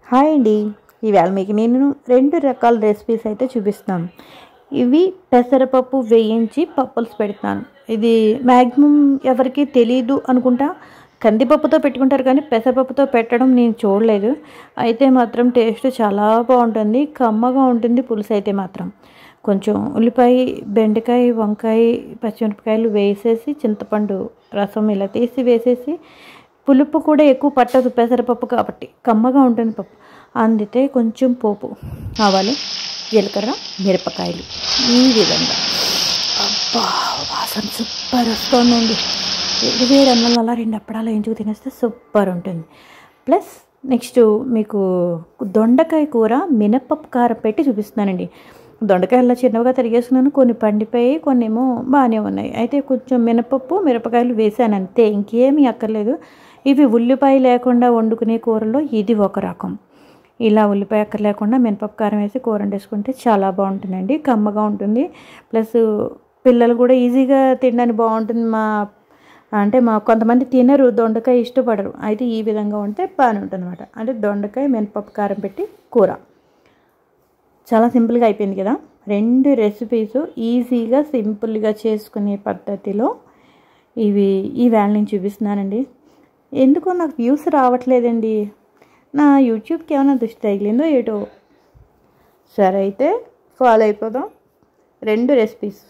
Hi అండి. ఇవాళ మీకు నేను 2 రకాల రెసిపీస్ అయితే చూపిస్తాను. ఇవి పెసరపప్పు వేయించి పప్పుల్స్ పెడతాను. ఇది మ్యాక్సిమం ఎవరికి తెలీదు అనుకుంటా. కందిపప్పుతో పెట్టుకుంటారు కానీ పెసరపప్పుతో పెట్టడం నేను చూడలేదు. అయితే మాత్రం టేస్ట్ చాలా బాగుంటుంది, కమ్మగా ఉంటుంది. పులుసు అయితే మాత్రం కొంచెం ఉల్లిపాయ, బెండకాయ, వంకాయ, పచ్చిమిరపకాయలు వేసేసి చింతపండు రసం ఇలా తీసి వేసేసి, పులుపు కూడా ఎక్కువ పట్టదు పెసరపప్పు కాబట్టి కమ్మగా ఉంటుంది పప్పు. అందితే కొంచెం పోపు, ఆవాలు, జీలకర్ర, మిరపకాయలు ఈ విధంగా. అబ్బా, వాసన సూపర్ వస్తుందండి. వేడి అన్నం అలా 2 అప్పడాలు వేయించుకు తినేస్తే సూపర్ ఉంటుంది. ప్లస్ నెక్స్ట్ మీకు దొండకాయ కూర మినపప్పు కారం పెట్టి చూపిస్తున్నానండి. దొండకాయల్లో చిన్నగా తరిగేసుకున్నాను, కొన్ని పండిపోయి, కొన్ని ఏమో బాగానే ఉన్నాయి. అయితే కొంచెం మినపప్పు, మిరపకాయలు వేసాను అంతే, ఇంకేమీ అక్కర్లేదు. ఇవి ఉల్లిపాయ లేకుండా వండుకునే కూరలో ఇది ఒక రకం. ఇలా ఉల్లిపాయ అక్కర్ లేకుండా మినపప్పు కారం వేసి కూర వండేసుకుంటే చాలా బాగుంటుందండి, కమ్మగా ఉంటుంది. ప్లస్ పిల్లలు కూడా ఈజీగా తినడానికి బాగుంటుంది. మా కొంతమంది తినరు, దొండకాయ ఇష్టపడరు. అయితే ఈ విధంగా ఉంటే బాగానే ఉంటుంది అనమాట. అంటే దొండకాయ మినపప్పు కారం పెట్టి కూర చాలా సింపుల్గా అయిపోయింది కదా. 2 రెసిపీస్ ఈజీగా సింపుల్గా చేసుకునే పద్ధతిలో ఇవి ఈవేళ నేను చూపిస్తున్నానండి. ఎందుకో నాకు వ్యూస్ రావట్లేదండి. నా యూట్యూబ్కి ఏమైనా దృష్టి తగిలిందో ఏటో. సరే అయితే ఫాలో అయిపోదాం. 2 రెసిపీస్.